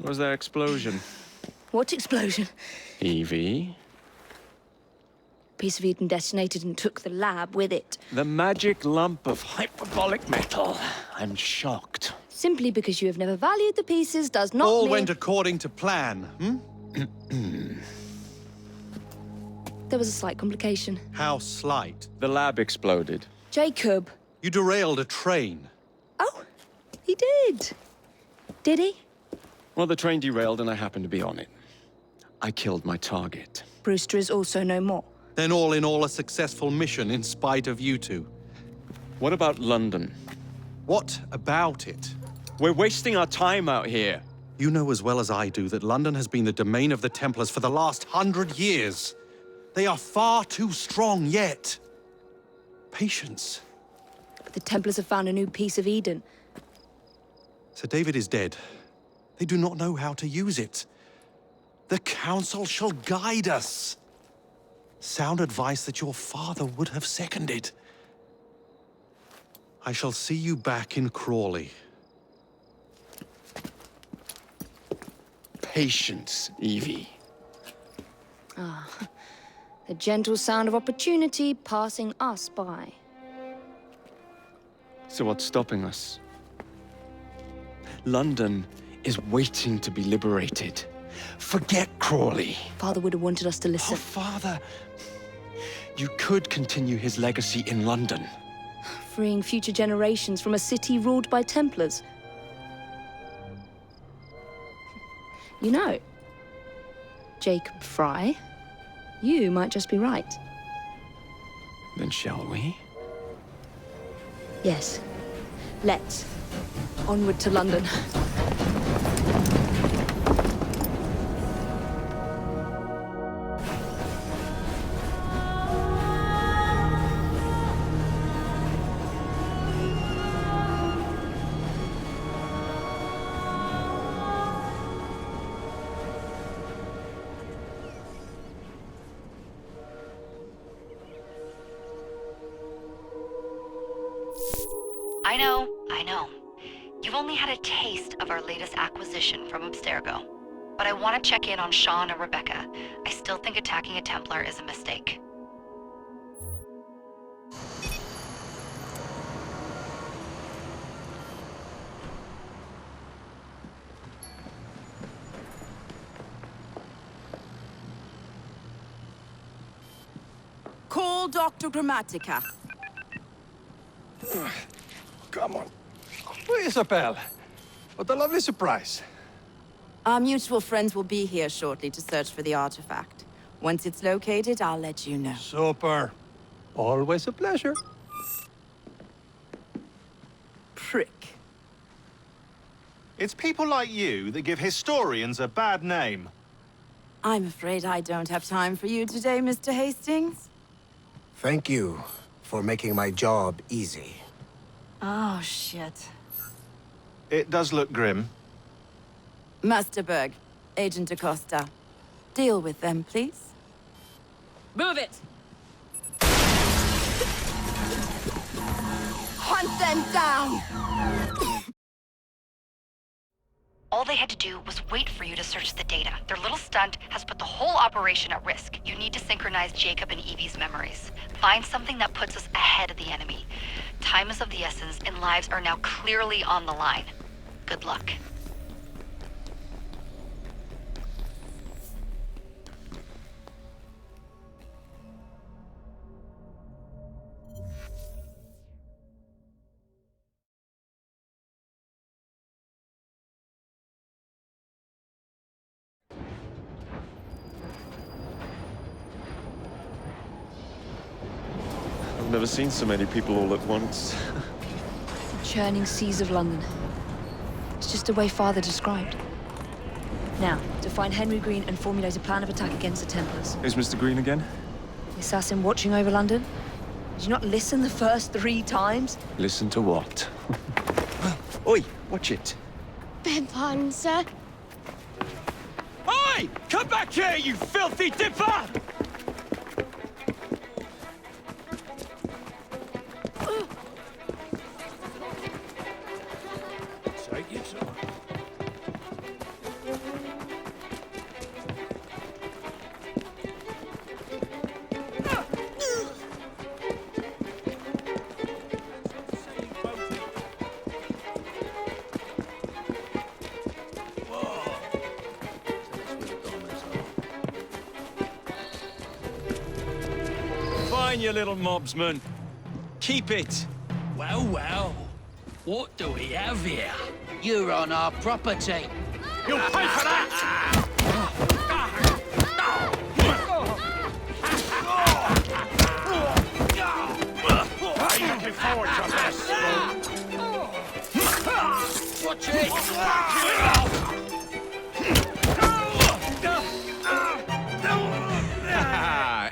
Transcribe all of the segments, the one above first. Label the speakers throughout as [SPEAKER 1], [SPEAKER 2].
[SPEAKER 1] Was there explosion?
[SPEAKER 2] What explosion?
[SPEAKER 1] Evie?
[SPEAKER 2] Piece of Eden detonated and took the lab with it.
[SPEAKER 1] The magic lump of hyperbolic metal. I'm shocked.
[SPEAKER 2] Simply because you have never valued the pieces does not
[SPEAKER 3] All
[SPEAKER 2] mean...
[SPEAKER 3] went according to plan,
[SPEAKER 2] There was a slight complication.
[SPEAKER 3] How slight?
[SPEAKER 1] The lab exploded.
[SPEAKER 2] Jacob.
[SPEAKER 3] You derailed a train.
[SPEAKER 2] Oh, he did. Did he?
[SPEAKER 1] Well, the train derailed and I happened to be on it. I killed my target.
[SPEAKER 2] Brewster is also no more.
[SPEAKER 3] Then all in all, a successful mission in spite of you two.
[SPEAKER 1] What about London?
[SPEAKER 3] What about it?
[SPEAKER 1] We're wasting our time out here.
[SPEAKER 3] You know as well as I do that London has been the domain of the Templars for the last 100 years. They are far too strong yet. Patience.
[SPEAKER 2] But the Templars have found a new piece of Eden.
[SPEAKER 3] Sir David is dead. They do not know how to use it. The Council shall guide us. Sound advice that your father would have seconded. I shall see you back in Crawley.
[SPEAKER 1] Patience, Evie.
[SPEAKER 2] The gentle sound of opportunity passing us by.
[SPEAKER 1] So what's stopping us? London is waiting to be liberated. Forget Crawley.
[SPEAKER 2] Father would have wanted us to
[SPEAKER 1] Oh,
[SPEAKER 2] listen.
[SPEAKER 1] Father. You could continue his legacy in London.
[SPEAKER 2] Freeing future generations from a city ruled by Templars. You know, Jacob Frye, you might just be right.
[SPEAKER 1] Then shall we?
[SPEAKER 2] Yes. Let's. Onward to London.
[SPEAKER 4] I know. You've only had a taste of our latest acquisition from Abstergo. But I want to check in on Sean and Rebecca. I still think attacking a Templar is a mistake.
[SPEAKER 5] Call Dr. Grammatica.
[SPEAKER 6] Come on. Isabel. What a lovely surprise.
[SPEAKER 5] Our mutual friends will be here shortly to search for the artifact. Once it's located, I'll let you know.
[SPEAKER 6] Super. Always a pleasure.
[SPEAKER 5] Prick.
[SPEAKER 7] It's people like you that give historians a bad name.
[SPEAKER 5] I'm afraid I don't have time for you today, Mr. Hastings.
[SPEAKER 8] Thank you for making my job easy.
[SPEAKER 5] Oh, shit.
[SPEAKER 7] It does look grim.
[SPEAKER 5] Masterberg, Agent Acosta. Deal with them, please. Move it! Hunt them down!
[SPEAKER 4] All they had to do was wait for you to search the data. Their little stunt has put the whole operation at risk. You need to synchronize Jacob and Evie's memories. Find something that puts us ahead of the enemy. Time is of the essence, and lives are now clearly on the line. Good luck.
[SPEAKER 1] I've never seen so many people all at once.
[SPEAKER 2] The churning seas of London. It's just the way Father described. Now, to find Henry Green and formulate a plan of attack against the Templars.
[SPEAKER 1] Who's Mr. Green again?
[SPEAKER 2] The assassin watching over London? Did you not listen the first 3 times?
[SPEAKER 1] Listen to what? Oi, watch it.
[SPEAKER 9] Beg pardon, sir.
[SPEAKER 1] Oi! Come back here, you filthy dipper! fine, you little mobsman. Keep it.
[SPEAKER 10] Well, well. What do we have here? You're on our property.
[SPEAKER 1] You'll pay for that! Are you looking forward to this?
[SPEAKER 10] Watch it!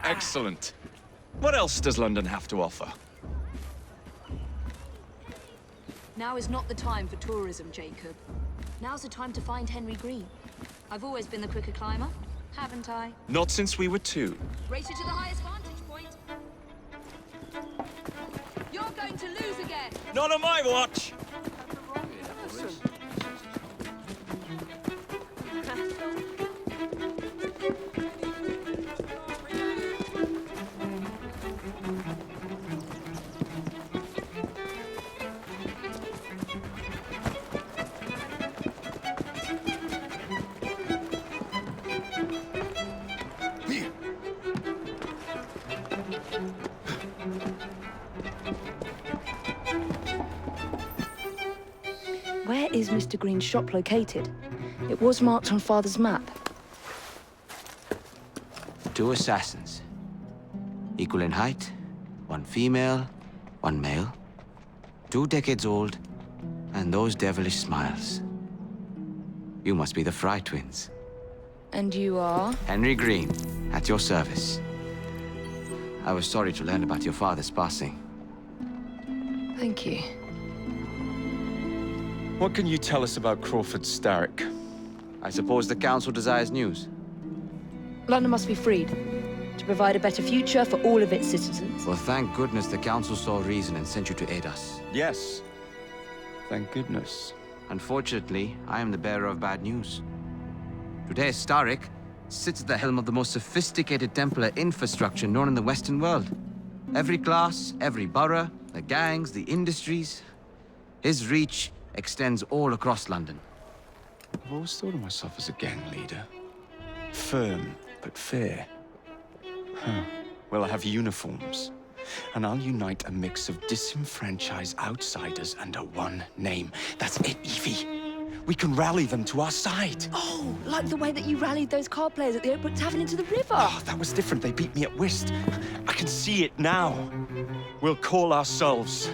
[SPEAKER 1] Excellent. What else does London have to offer?
[SPEAKER 2] Now is not the time for tourism, Jacob. Now's the time to find Henry Green. I've always been the quicker climber, haven't I?
[SPEAKER 1] Not since we were 2.
[SPEAKER 2] Race you to the highest vantage point. You're going to lose again.
[SPEAKER 1] Not on my watch!
[SPEAKER 2] Where is Mr. Green's shop located? It was marked on Father's map.
[SPEAKER 11] 2 assassins. Equal in height, 1 female, 1 male. 2 decades old, and those devilish smiles. You must be the Frye twins.
[SPEAKER 2] And you are?
[SPEAKER 11] Henry Green, at your service. I was sorry to learn about your father's passing.
[SPEAKER 2] Thank you.
[SPEAKER 1] What can you tell us about Crawford Starrick?
[SPEAKER 11] I suppose the Council desires news.
[SPEAKER 2] London must be freed, to provide a better future for all of its citizens.
[SPEAKER 11] Well, thank goodness the Council saw reason and sent you to aid us.
[SPEAKER 1] Yes. Thank goodness.
[SPEAKER 11] Unfortunately, I am the bearer of bad news. Today, Starrick sits at the helm of the most sophisticated Templar infrastructure known in the Western world. Every class, every borough, the gangs, the industries. His reach extends all across London.
[SPEAKER 1] I've always thought of myself as a gang leader. Firm, but fair. Huh. Well, I have uniforms. And I'll unite a mix of disenfranchised outsiders under one name. That's it, Evie. We can rally them to our side.
[SPEAKER 2] Oh, like the way that you rallied those card players at the Oakbrook Tavern into the river.
[SPEAKER 1] Oh, that was different. They beat me at whist. I can see it now. We'll call ourselves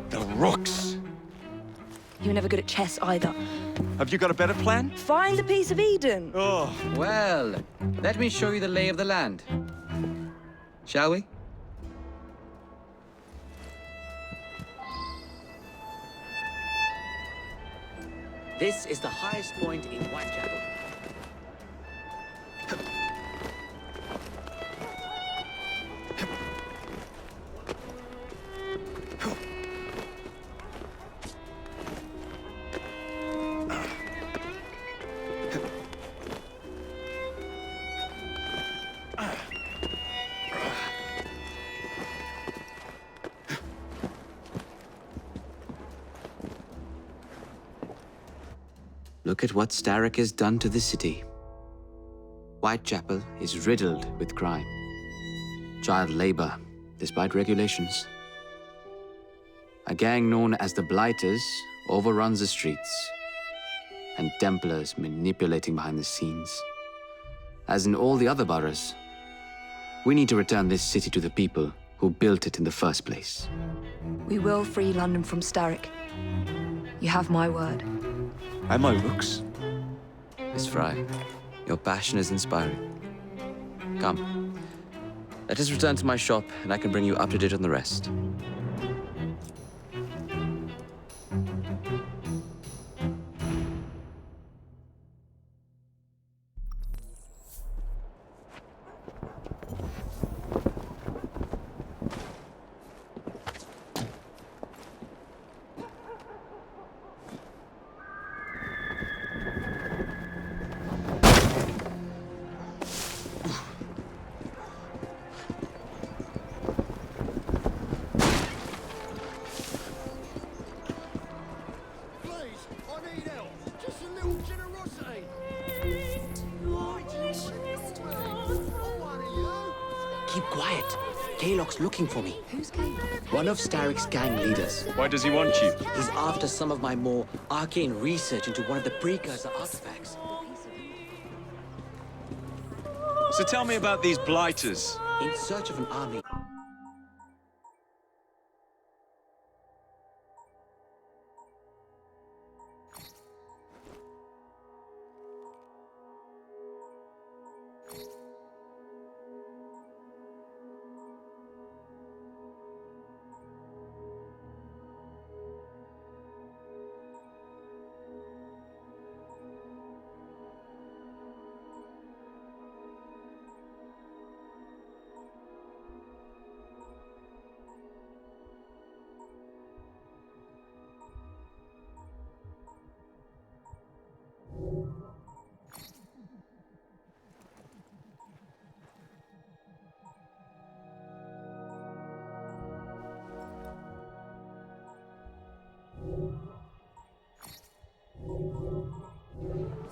[SPEAKER 1] the Rooks.
[SPEAKER 2] You were never good at chess either.
[SPEAKER 1] Have you got a better plan?
[SPEAKER 2] Find the piece of Eden.
[SPEAKER 1] Oh.
[SPEAKER 11] Well, let me show you the lay of the land. Shall we? This is the highest point in Whitechapel. Look at what Starrick has done to the city. Whitechapel is riddled with crime. Child labor, despite regulations. A gang known as the Blighters overruns the streets, and Templars manipulating behind the scenes. As in all the other boroughs, we need to return this city to the people who built it in the first place.
[SPEAKER 2] We will free London from Starrick. You have my word.
[SPEAKER 1] Am I Rooks?
[SPEAKER 11] Miss Frye, your passion is inspiring. Come, let us return to my shop, and I can bring you up to date on the rest.
[SPEAKER 10] Keep quiet.
[SPEAKER 11] Kalok's looking for me.
[SPEAKER 2] Who's Caleb?
[SPEAKER 11] One of Starrick's gang leaders.
[SPEAKER 1] Why does he want you?
[SPEAKER 11] He's after some of my more arcane research into one of the precursor artifacts.
[SPEAKER 1] So tell me about these blighters.
[SPEAKER 11] In search of an army.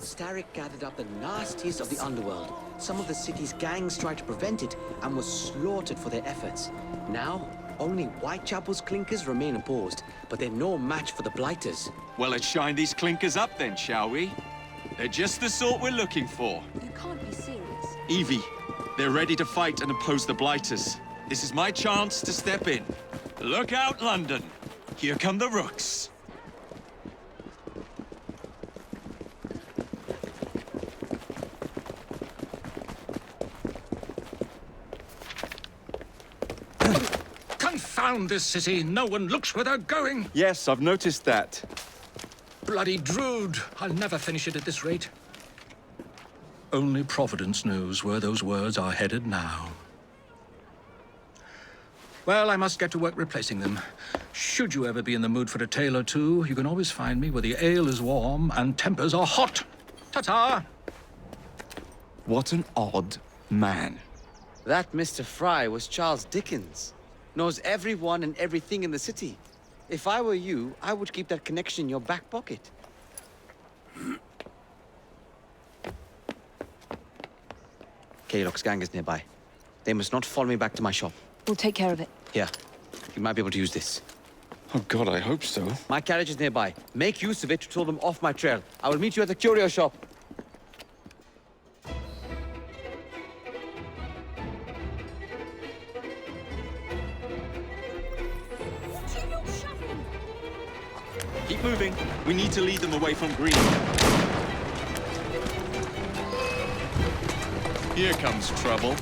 [SPEAKER 11] Starrick gathered up the nastiest of the underworld. Some of the city's gangs tried to prevent it and were slaughtered for their efforts. Now, only Whitechapel's clinkers remain opposed, but they're no match for the blighters.
[SPEAKER 1] Well, let's shine these clinkers up then, shall we? They're just the sort we're looking for.
[SPEAKER 2] You can't be serious.
[SPEAKER 1] Evie, they're ready to fight and oppose the blighters. This is my chance to step in. Look out, London. Here come the rooks.
[SPEAKER 6] Confound this city. No one looks where they're going.
[SPEAKER 1] Yes, I've noticed that.
[SPEAKER 6] Bloody Drood. I'll never finish it at this rate. Only Providence knows where those words are headed now. Well, I must get to work replacing them. Should you ever be in the mood for a tale or two, you can always find me where the ale is warm and tempers are hot. Ta-ta!
[SPEAKER 1] What an odd man.
[SPEAKER 11] That Mr. Frye was Charles Dickens. Knows everyone and everything in the city. If I were you, I would keep that connection in your back pocket. Kalok's gang is nearby. They must not follow me back to my shop.
[SPEAKER 2] We'll take care of it.
[SPEAKER 11] Here, you might be able to use this.
[SPEAKER 1] Oh God, I hope so.
[SPEAKER 11] My carriage is nearby. Make use of it to throw them off my trail. I will meet you at the curio shop.
[SPEAKER 1] Keep moving. We need to lead them away from Green. Here comes trouble.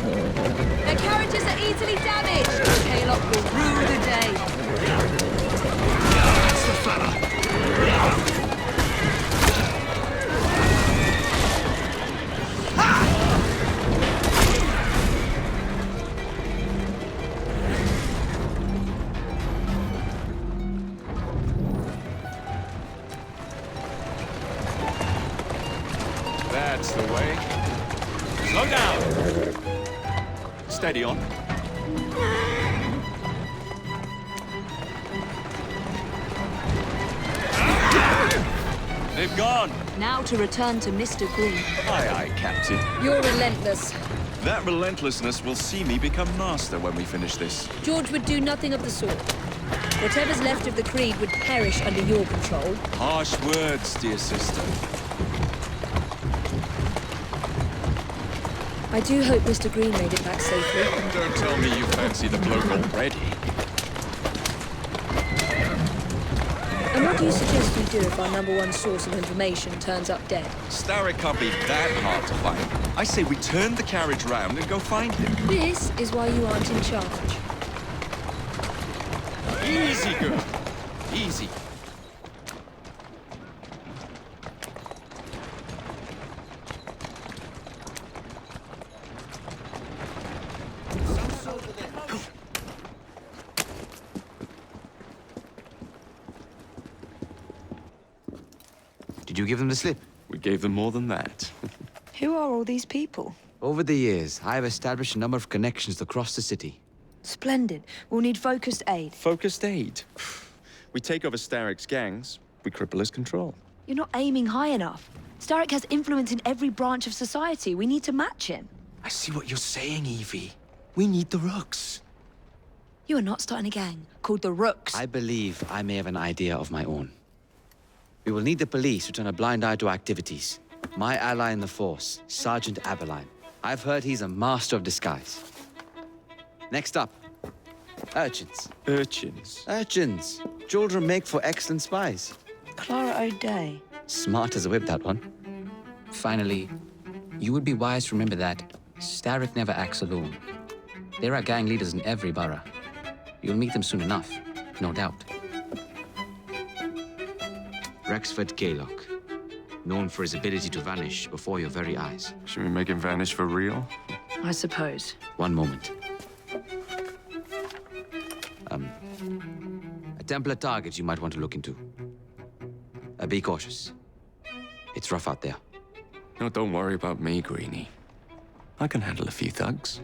[SPEAKER 2] Their carriages are easily damaged. Kalok will rue the day.
[SPEAKER 6] That's the fella.
[SPEAKER 1] That's the way. Slow down. Steady on. They've gone.
[SPEAKER 2] Now to return to Mr. Green.
[SPEAKER 1] Aye, aye, Captain.
[SPEAKER 2] You're relentless.
[SPEAKER 1] That relentlessness will see me become master when we finish this.
[SPEAKER 2] George would do nothing of the sort. Whatever's left of the Creed would perish under your control.
[SPEAKER 1] Harsh words, dear sister.
[SPEAKER 2] I do hope Mr. Green made it back safely.
[SPEAKER 1] Don't tell me you fancy the bloke already.
[SPEAKER 2] And what do you suggest we do if our #1 source of information turns up dead?
[SPEAKER 1] Starrick can't be that hard to find. I say we turn the carriage round and go find him.
[SPEAKER 2] This is why you aren't in charge.
[SPEAKER 1] Easy, girl. Easy.
[SPEAKER 11] Did you give them the slip?
[SPEAKER 1] We gave them more than that.
[SPEAKER 2] Who are all these people?
[SPEAKER 11] Over the years, I have established a number of connections across the city.
[SPEAKER 2] Splendid. We'll need focused aid.
[SPEAKER 1] Focused aid. We take over Starrick's gangs, we cripple his control.
[SPEAKER 2] You're not aiming high enough. Starrick has influence in every branch of society. We need to match him.
[SPEAKER 1] I see what you're saying, Evie.
[SPEAKER 3] We need the Rooks.
[SPEAKER 2] You are not starting a gang called the Rooks.
[SPEAKER 11] I believe I may have an idea of my own. We will need the police to turn a blind eye to activities. My ally in the force, Sergeant Aberline. I've heard he's a master of disguise. Next up, urchins.
[SPEAKER 1] Urchins?
[SPEAKER 11] Urchins. Children make for excellent spies.
[SPEAKER 2] Clara O'Day.
[SPEAKER 11] Smart as a whip, that one.
[SPEAKER 12] Finally, you would be wise to remember that Starrick never acts alone. There are gang leaders in every borough. You'll meet them soon enough, no doubt.
[SPEAKER 11] Rexford Gaylock, known for his ability to vanish before your very eyes.
[SPEAKER 1] Should we make him vanish for real?
[SPEAKER 2] I suppose.
[SPEAKER 11] One moment. A Templar target you might want to look into. Be cautious. It's rough out there.
[SPEAKER 1] No, don't worry about me, Greenie. I can handle a few thugs.